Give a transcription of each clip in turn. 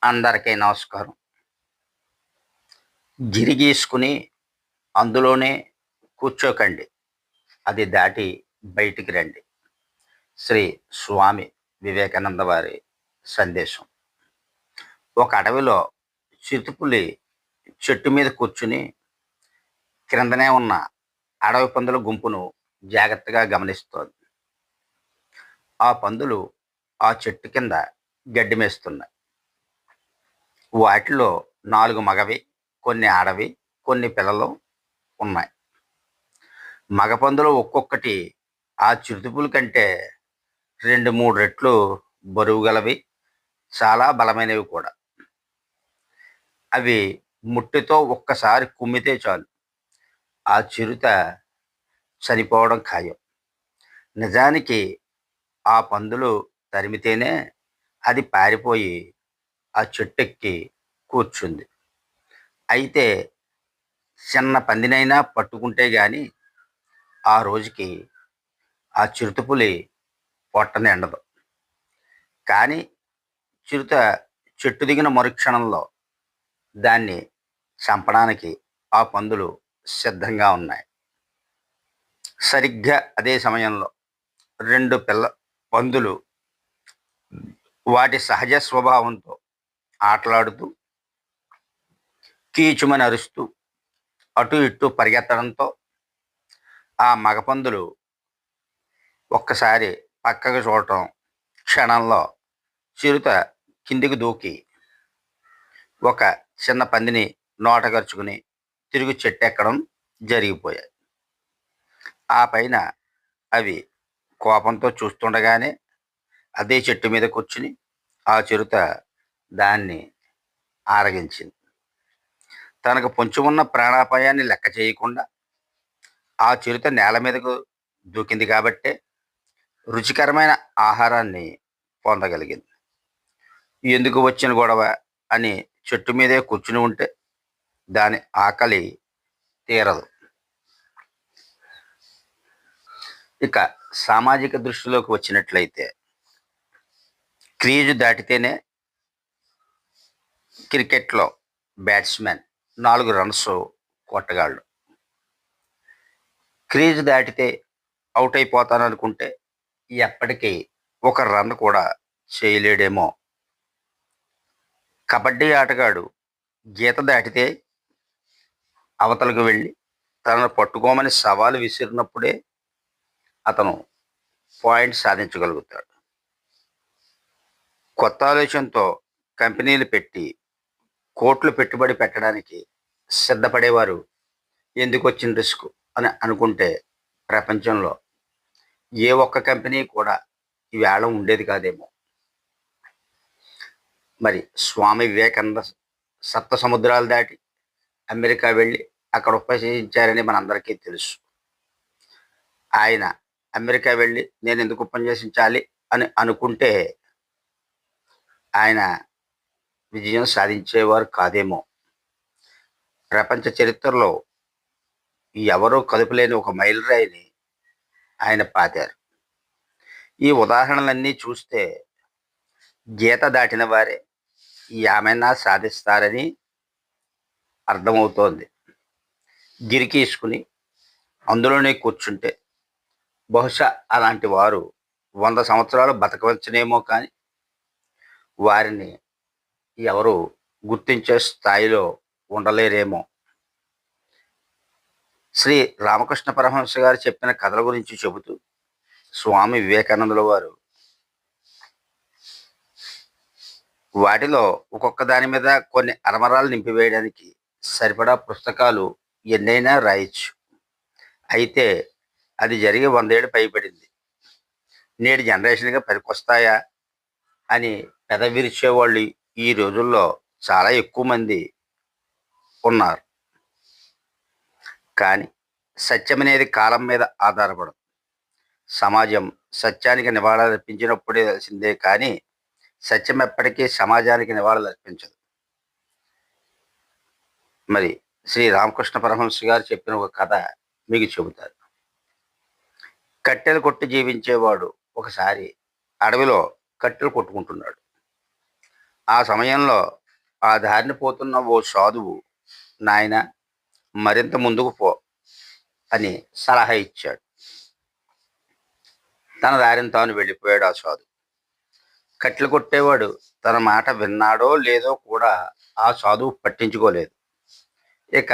అందరికీ నమస్కారం. గిరిగీసుకుని అందులోనే కూర్చోకండి. అది దాటి బయటికి రండి. శ్రీ స్వామి వివేకానంద వారి సందేశం. ఒక అడవిలో చిరుతపులి చెట్టు మీద కూర్చుని క్రిందనే ఉన్న అడవి పందుల గుంపును జాగ్రత్తగా గమనిస్తోంది. ఆ పందులు ఆ చెట్టు కింద గడ్డి మేస్తున్నాయి. వాటిలో 4 మగవి, కొన్ని ఆడవి, కొన్ని పిల్లలు ఉన్నాయి. మగ పందులు ఒక్కొక్కటి ఆ చిరుతపులి కంటే 2, 3 రెట్లు బరువు గలవి, చాలా బలమైనవి కూడా. అవి ముట్టెతో ఒక్కసారి కుమ్మితే చాలు ఆ చిరుత చనిపోవడం ఖాయం. నిజానికి ఆ పందులు తరిమితేనే అది పారిపోయి ఆ చెట్టెక్కి కూర్చుంది. అయితే చిన్న పందినైనా పట్టుకుంటే గాని ఆ రోజుకి ఆ చిరుతపులి పొట్టని ఎండదు. కానీ చిరుత చెట్టు దిగిన మరుక్షణంలో దాన్ని చంపడానికి ఆ పందులు సిద్ధంగా ఉన్నాయి. సరిగ్గా అదే సమయంలో 2 పిల్ల పందులు వాటి సహజ స్వభావంతో ఆటలాడుతూ, కీచుమని అరుస్తూ అటు ఇటు పరిగెత్తడంతో ఆ మగ పందులు ఒక్కసారి పక్కకు చూడటం, క్షణంలో చిరుత కిందికి దూకి ఒక చిన్న పందిని నోటగరుచుకుని తిరిగి చెట్టెక్కడం జరిగిపోయాయి. ఆ పైన అవి కోపంతో చూస్తుండగానే అదే చెట్టు మీద కూర్చుని ఆ చిరుత దాన్ని ఆరగించింది. తనకు పొంచి ఉన్న ప్రాణాపాయాన్ని లెక్క చేయకుండా ఆ చిరుత నేల మీదకు దూకింది కాబట్టే రుచికరమైన ఆహారాన్ని పొందగలిగింది. ఎందుకు వచ్చిన గొడవ అని చెట్టు మీదే కూర్చుని ఉంటే దాని ఆకలి తీరదు. ఇక సామాజిక దృష్టిలోకి వచ్చినట్లయితే క్రీజు దాటితేనే క్రికెట్లో బ్యాట్స్మెన్ 4 రన్స్ కొట్టగలడు. క్రీజు దాటితే అవుట్ అయిపోతాననుకుంటే ఎప్పటికీ ఒక రన్ కూడా చేయలేడేమో. కబడ్డీ ఆటగాడు గీత దాటితే అవతలకు వెళ్ళి తనను పట్టుకోమని సవాలు విసిరినప్పుడే అతను పాయింట్ సాధించగలుగుతాడు. కొత్త ఆలోచనతో కంపెనీలు పెట్టి కోట్లు పెట్టుబడి పెట్టడానికి సిద్ధపడేవారు ఎందుకు వచ్చిన రిస్క్ అని అనుకుంటే ప్రపంచంలో ఏ ఒక్క కంపెనీ కూడా ఈవేళ ఉండేది కాదేమో. మరి స్వామి వివేకానంద సప్త సముద్రాలు దాటి అమెరికా వెళ్ళి అక్కడ ఉపన్యసించారని మనందరికీ తెలుసు. ఆయన అమెరికా వెళ్ళి నేను ఎందుకు ఉపన్యసించాలి అని అనుకుంటే ఆయన విజయం సాధించేవారు కాదేమో. ప్రపంచ చరిత్రలో ఎవరూ కదుపులేని ఒక మైలురాయిని ఆయన పాతారు. ఈ ఉదాహరణలన్నీ చూస్తే గీత దాటిన వారే ఏమైనా సాధిస్తారని అర్థమవుతోంది. గిరికీసుకుని అందులోనే కూర్చుంటే బహుశా అలాంటి వారు 100 సంవత్సరాలు బతకవచ్చునేమో, కానీ వారిని ఎవరు గుర్తించే స్థాయిలో ఉండలేరేమో. శ్రీ రామకృష్ణ పరమహంస గారు చెప్పిన కథల గురించి చెబుతూ స్వామి వివేకానందుల వారు వాటిలో ఒక్కొక్క దాని మీద కొన్ని అరమరాలు నింపివేయడానికి సరిపడా పుస్తకాలు ఎన్నైనా రాయొచ్చు. అయితే అది జరిగి 100 ఏళ్ళు పైబడింది. నేటి జనరేషన్గా పనికొస్తాయా అని పెదవిరిచేవాళ్ళు ఈ రోజుల్లో చాలా ఎక్కువ మంది ఉన్నారు. కానీ సత్యం అనేది కాలం మీద ఆధారపడదు. సమాజం సత్యానికి నివాళులర్పించినప్పుడే తెలిసిందే, కానీ సత్యం ఎప్పటికీ సమాజానికి నివాళులర్పించదు. మరి శ్రీ రామకృష్ణ పరమహంస గారు చెప్పిన ఒక కథ మీకు చెబుతారు. కట్టెలు కొట్టి జీవించేవాడు ఒకసారి అడవిలో కట్టెలు కొట్టుకుంటున్నాడు. ఆ సమయంలో ఆ దారిన పోతున్న ఓ సాధువు, నాయనా మరింత ముందుకు పో అని సలహా ఇచ్చాడు. తన దారిన తాను వెళ్ళిపోయాడు ఆ సాధువు. కట్టెలు కొట్టేవాడు తన మాట విన్నాడో లేదో కూడా ఆ సాధువు పట్టించుకోలేదు. ఇక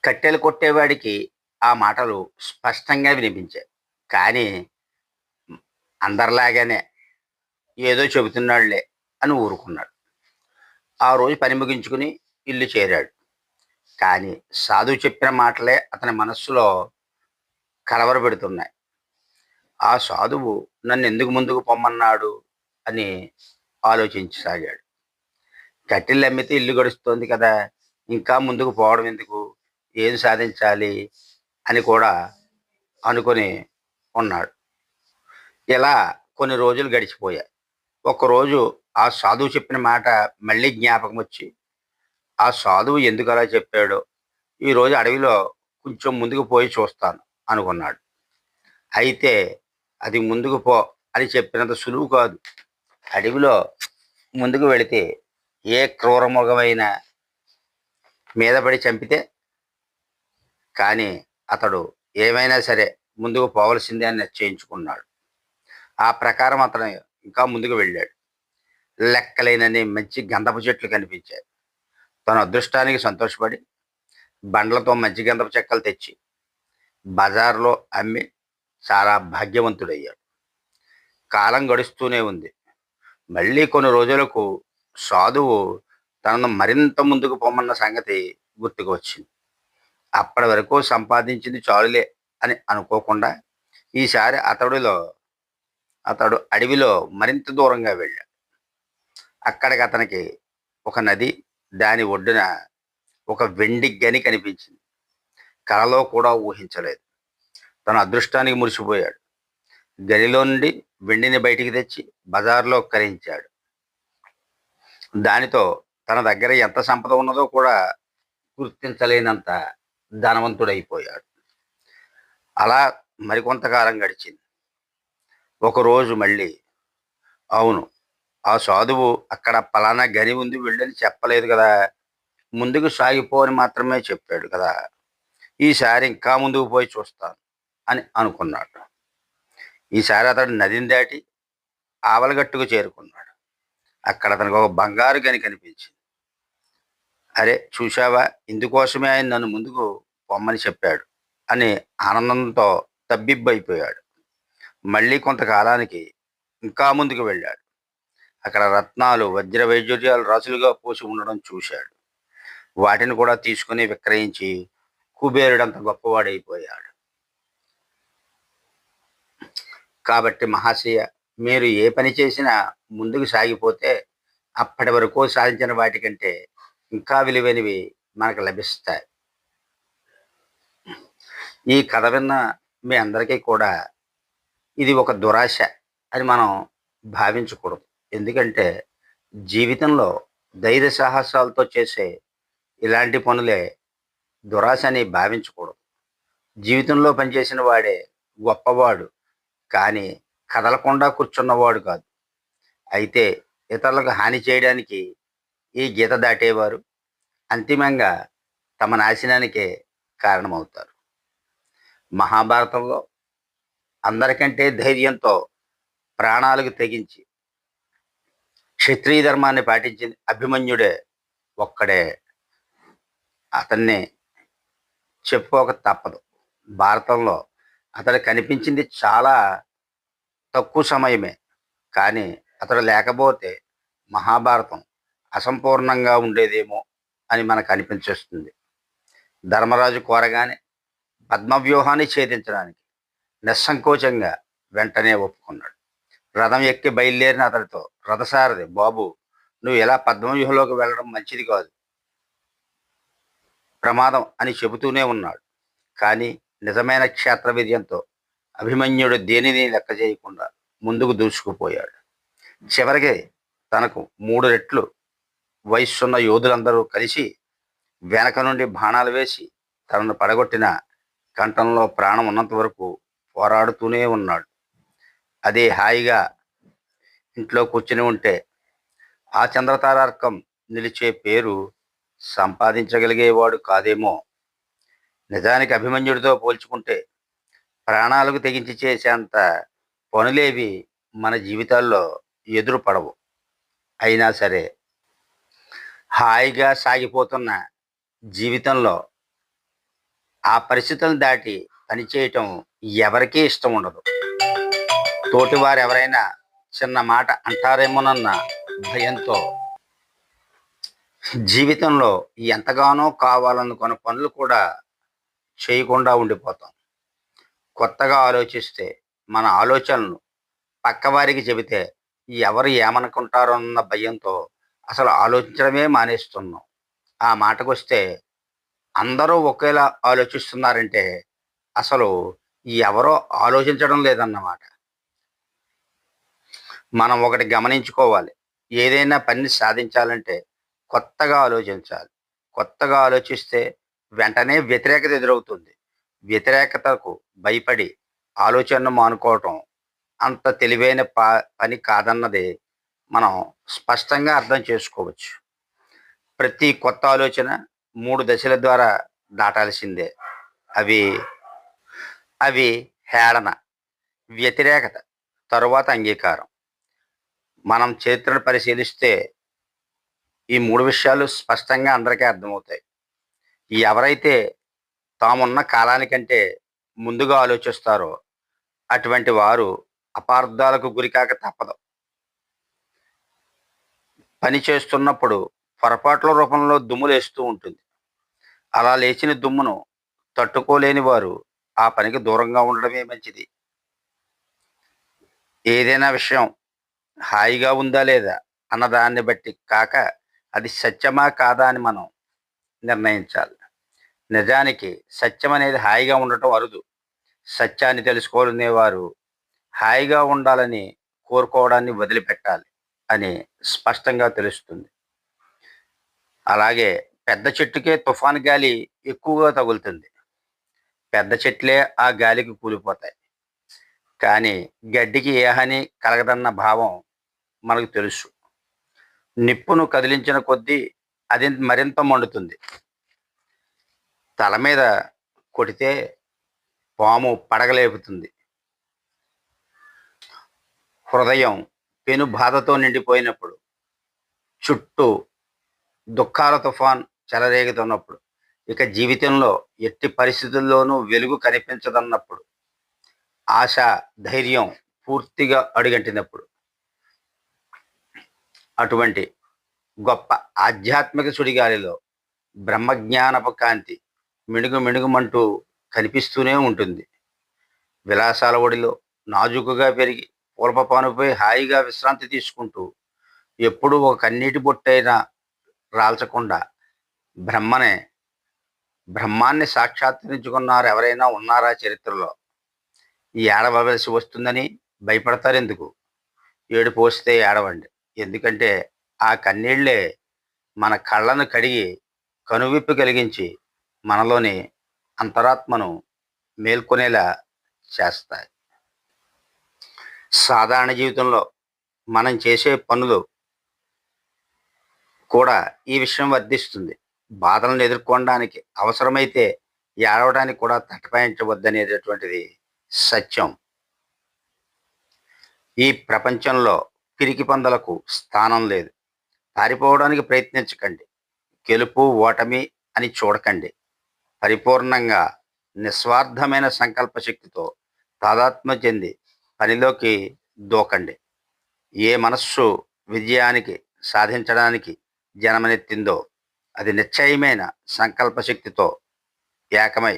కట్టెలు కొట్టేవాడికి ఆ మాటలు స్పష్టంగా వినిపించాయి. కానీ అందరిలాగానే ఏదో చెబుతున్నాడులే అని ఊరుకున్నాడు. ఆ రోజు పని ముగించుకుని ఇల్లు చేరాడు. కానీ సాధువు చెప్పిన మాటలే అతని మనస్సులో కలవరపెడుతున్నాయి. ఆ సాధువు నన్నెందుకు ముందుకు పొమ్మన్నాడు అని ఆలోచించసాగాడు. కట్టెలు అమ్మితే ఇల్లు గడుస్తోంది కదా, ఇంకా ముందుకు పోవడం ఎందుకు, ఏం సాధించాలి అని కూడా అనుకొని ఉన్నాడు. ఇలా కొన్ని రోజులు గడిచిపోయాయి. ఒకరోజు ఆ సాధువు చెప్పిన మాట మళ్ళీ జ్ఞాపకం వచ్చి, ఆ సాధువు ఎందుకు అలా చెప్పాడో, ఈరోజు అడవిలో కొంచెం ముందుకు పోయి చూస్తాను అనుకున్నాడు. అయితే అది ముందుకు పో అని చెప్పినంత సులువు కాదు. అడవిలో ముందుకు వెళితే ఏ క్రూర మృగమైనా మీద పడి చంపితే కానీ అతడు ఏమైనా సరే ముందుకు పోవలసిందే అని నిశ్చయించుకున్నాడు. ఆ ప్రకారం అతను ఇంకా ముందుకు వెళ్ళాడు. లెక్కలేనన్ని మంచి గంధపు చెట్లు కనిపించాయి. తన అదృష్టానికి సంతోషపడి బండ్లతో మంచి గంధపు చెక్కలు తెచ్చి బజార్లో అమ్మి చాలా భాగ్యవంతుడయ్యాడు. కాలం గడుస్తూనే ఉంది. మళ్ళీ కొన్ని రోజులకు సాధువు తనను మరింత ముందుకు పొమ్మన్న సంగతి గుర్తుకు వచ్చింది. అప్పటి వరకు సంపాదించింది చాలులే అని అనుకోకుండా ఈసారి అతడు అడవిలో మరింత దూరంగా వెళ్ళాడు. అక్కడికి అతనికి ఒక నది, దాని ఒడ్డున ఒక వెండి గని కనిపించింది. కలలో కూడా ఊహించలేదు. తన అదృష్టానికి మురిసిపోయాడు. గనిలో నుండి వెండిని బయటికి తెచ్చి బజార్లో కరించాడు. దానితో తన దగ్గర ఎంత సంపద ఉన్నదో కూడా గుర్తించలేనంత ధనవంతుడైపోయాడు. అలా మరికొంతకాలం గడిచింది. ఒకరోజు మళ్ళీ, అవును, ఆ సాధువు అక్కడ పలానా గని ఉంది వెళ్ళని చెప్పలేదు కదా, ముందుకు సాగిపో అని మాత్రమే చెప్పాడు కదా, ఈసారి ఇంకా ముందుకు పోయి చూస్తాను అని అనుకున్నాడు. ఈసారి అతడు నదిని దాటి ఆవలగట్టుకు చేరుకున్నాడు. అక్కడ అతనికి ఒక బంగారు గని కనిపించింది. అరే చూశావా, ఇందుకోసమే ఆయన నన్ను ముందుకు పొమ్మని చెప్పాడు అని ఆనందంతో తబ్బిబ్బైపోయాడు. మళ్ళీ కొంతకాలానికి ఇంకా ముందుకు వెళ్ళాడు. అక్కడ రత్నాలు, వజ్ర వైజూర్యాలు రాసులుగా పోసి ఉండడం చూశాడు. వాటిని కూడా తీసుకుని విక్రయించి కుబేరుడంత గొప్పవాడైపోయాడు. కాబట్టి మహాశయ, మీరు ఏ పని చేసినా ముందుకు సాగిపోతే అప్పటి వరకు సాధించిన వాటికంటే ఇంకా విలువైనవి మనకు లభిస్తాయి. ఈ కథ విన్న మీ అందరికీ కూడా ఇది ఒక దురాశ అని మనం భావించకూడదు. ఎందుకంటే జీవితంలో ధైర్య సాహసాలతో చేసే ఇలాంటి పనులే దురాశ అని భావించకూడదు. జీవితంలో పనిచేసిన వాడే గొప్పవాడు, కానీ కదలకుండా కూర్చున్నవాడు కాదు. అయితే ఇతరులకు హాని చేయడానికి ఈ గీత దాటేవారు అంతిమంగా తమ నాశనానికే కారణమవుతారు. మహాభారతంలో అందరికంటే ధైర్యంతో ప్రాణాలకు తెగించి క్షత్రియ ధర్మాన్ని పాటించింది అభిమన్యుడే ఒక్కడే. అతన్ని చెప్పుకోక తప్పదు. భారతంలో అతడు కనిపించింది చాలా తక్కువ సమయమే, కానీ అతడు లేకపోతే మహాభారతం అసంపూర్ణంగా ఉండేదేమో అని మనకు అనిపించేస్తుంది. ధర్మరాజు కోరగానే పద్మవ్యూహాన్ని ఛేదించడానికి నిస్సంకోచంగా వెంటనే ఒప్పుకున్నాడు. రథం ఎక్కి బయలుదేరిన అతడితో రథసారథి, బాబు, నువ్వు ఇలా పద్మవ్యూహంలోకి వెళ్ళడం మంచిది కాదు, ప్రమాదం అని చెబుతూనే ఉన్నాడు. కానీ నిజమైన క్షేత్రవీర్యంతో అభిమన్యుడు దేనిని లెక్క చేయకుండా ముందుకు దూసుకుపోయాడు. చివరికి తనకు 3 రెట్లు వయస్సున్న యోధులందరూ కలిసి వెనక నుండి బాణాలు వేసి తనను పడగొట్టిన కంఠంలో ప్రాణం ఉన్నంత వరకు పోరాడుతూనే ఉన్నాడు. అదే హాయిగా ఇంట్లో కూర్చుని ఉంటే ఆ చంద్రతారార్కం నిలిచే పేరు సంపాదించగలిగేవాడు కాదేమో. నిజానికి అభిమన్యుడితో పోల్చుకుంటే ప్రాణాలకు తెగించి చేసేంత పనులేవి మన జీవితాల్లో ఎదురు పడవు. అయినా సరే హాయిగా సాగిపోతున్న జీవితంలో ఆ పరిస్థితులను దాటి పనిచేయటం ఎవరికీ ఇష్టం ఉండదు. తోటివారు ఎవరైనా చిన్న మాట అంటారేమోనన్న భయంతో జీవితంలో ఎంతగానో కావాలనుకున్న పనులు కూడా చేయకుండా ఉండిపోతాం. కొత్తగా ఆలోచిస్తే మన ఆలోచనలు పక్కవారికి చెబితే ఎవరు ఏమనుకుంటారో అన్న భయంతో అసలు ఆలోచించడమే మానేస్తున్నాం. ఆ మాటకొస్తే అందరూ ఒకేలా ఆలోచిస్తున్నారంటే అసలు ఎవరో ఆలోచించడం లేదన్నమాట. మనం ఒకటి గమనించుకోవాలి. ఏదైనా పనిని సాధించాలంటే కొత్తగా ఆలోచించాలి. కొత్తగా ఆలోచిస్తే వెంటనే వ్యతిరేకత ఎదురవుతుంది. వ్యతిరేకతకు భయపడి ఆలోచనను మానుకోవటం అంత తెలివైన పని కాదన్నది మనం స్పష్టంగా అర్థం చేసుకోవచ్చు. ప్రతి కొత్త ఆలోచన 3 దశల ద్వారా దాటాల్సిందే. అవి అవి హేళన, వ్యతిరేకత, తరువాత అంగీకారం. మనం చరిత్రను పరిశీలిస్తే ఈ 3 విషయాలు స్పష్టంగా అందరికీ అర్థమవుతాయి. ఎవరైతే తామున్న కాలానికంటే ముందుగా ఆలోచిస్తారో అటువంటి వారు అపార్థాలకు గురికాక తప్పదు. పని చేస్తున్నప్పుడు పొరపాట్ల రూపంలో దుమ్ము లేస్తూ ఉంటుంది. అలా లేచిన దుమ్మును తట్టుకోలేని వారు ఆ పనికి దూరంగా ఉండడమే మంచిది. ఏదైనా విషయం హాయిగా ఉందా లేదా అన్నదాన్ని బట్టి కాక అది సత్యమా కాదా అని మనం నిర్ణయించాలి. నిజానికి సత్యం అనేది హాయిగా ఉండటం అరుదు. సత్యాన్ని తెలుసుకోలేనివారు హాయిగా ఉండాలని కోరుకోవడాన్ని వదిలిపెట్టాలి అని స్పష్టంగా తెలుస్తుంది. అలాగే పెద్ద చెట్టుకే తుఫాను గాలి ఎక్కువగా తగులుతుంది. పెద్ద చెట్లే ఆ గాలికి కూలిపోతాయి. కానీ గడ్డికి ఏ హాని కలగదన్న భావం మనకు తెలుసు. నిప్పును కదిలించిన కొద్దీ అది మరింత మండుతుంది. తల మీద కొడితే పాము పడగలేపుతుంది. హృదయం పెను బాధతో నిండిపోయినప్పుడు, చుట్టూ దుఃఖాల తుఫాన్ చెలరేగుతున్నప్పుడు, ఇక జీవితంలో ఎట్టి పరిస్థితుల్లోనూ వెలుగు కనిపించదన్నప్పుడు, ఆశ, ధైర్యం పూర్తిగా అడుగంటినప్పుడు, అటువంటి గొప్ప ఆధ్యాత్మిక సుడిగాలిలో బ్రహ్మజ్ఞానపు కాంతి మిణుగు మిణుగుమంటూ కనిపిస్తూనే ఉంటుంది. విలాసాల ఒడిలో నాజుకుగా పెరిగి పూర్వపానుపై హాయిగా విశ్రాంతి తీసుకుంటూ ఎప్పుడూ ఒక కన్నీటి బొట్టైనా రాల్చకుండా బ్రహ్మనే బ్రహ్మాన్ని సాక్షాత్కరించుకున్నారు ఎవరైనా ఉన్నారా చరిత్రలో? ఈ ఏడవలసి వస్తుందని భయపడతారెందుకు? ఏడుపు వస్తే ఏడవండి. ఎందుకంటే ఆ కన్నీళ్లే మన కళ్ళను కడిగి కనువిప్పు కలిగించి మనలోని అంతరాత్మను మేల్కొనేలా చేస్తాయి. సాధారణ జీవితంలో మనం చేసే పనులు కూడా ఈ విషయం వర్ధిస్తుంది. బాధలను ఎదుర్కొనడానికి అవసరమైతే ఏడవడానికి కూడా తటపాయించవద్దనేటటువంటిది సత్యం. ఈ ప్రపంచంలో పిరికి పందలకు స్థానం లేదు. పారిపోవడానికి ప్రయత్నించకండి. గెలుపు ఓటమి అని చూడకండి. పరిపూర్ణంగా నిస్వార్థమైన సంకల్ప శక్తితో తాదాత్మ్య చెంది పనిలోకి దూకండి. ఏ మనస్సు విజయానికి సాధించడానికి జన్మనెత్తిందో అది నిశ్చయమైన సంకల్ప శక్తితో ఏకమై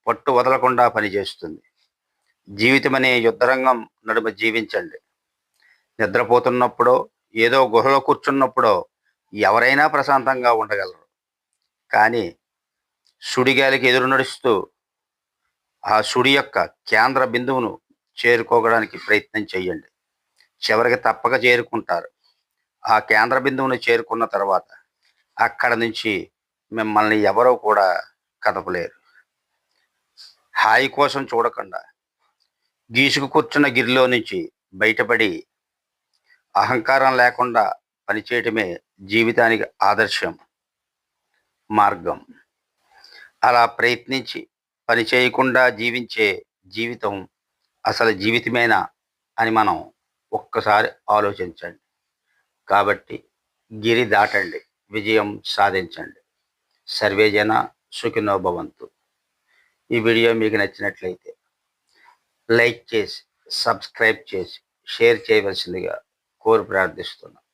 పట్టు వదలకుండా పనిచేస్తుంది. జీవితమనే యుద్ధరంగం నడుమ జీవించండి. నిద్రపోతున్నప్పుడో ఏదో గుహలో కూర్చున్నప్పుడో ఎవరైనా ప్రశాంతంగా ఉండగలరు. కానీ సుడిగాలికి ఎదురు నడుస్తూ ఆ సుడి యొక్క కేంద్ర బిందువును చేరుకోవడానికి ప్రయత్నం చేయండి. చివరికి తప్పక చేరుకుంటారు. ఆ కేంద్ర బిందువును చేరుకున్న తర్వాత అక్కడ నుంచి మిమ్మల్ని ఎవరో కూడా కదపలేరు. హాయి కోసం చూడకుండా గీసుకు కూర్చున్న గిరిలో నుంచి బయటపడి అహంకారం లేకుండా పనిచేయటమే జీవితానికి ఆదర్శం మార్గం. అలా ప్రయత్నించి పని చేయకుండా జీవించే జీవితం అసలు జీవితమేనా అని మనం ఒక్కసారి ఆలోచించండి. కాబట్టి గిరి దాటండి, విజయం సాధించండి. సర్వేజన సుఖినో భవంతు. ఈ వీడియో మీకు నచ్చినట్లయితే లైక్ చేసి, సబ్స్క్రైబ్ చేసి, షేర్ చేయవలసిందిగా కోరి ప్రార్థిస్తున్నాను.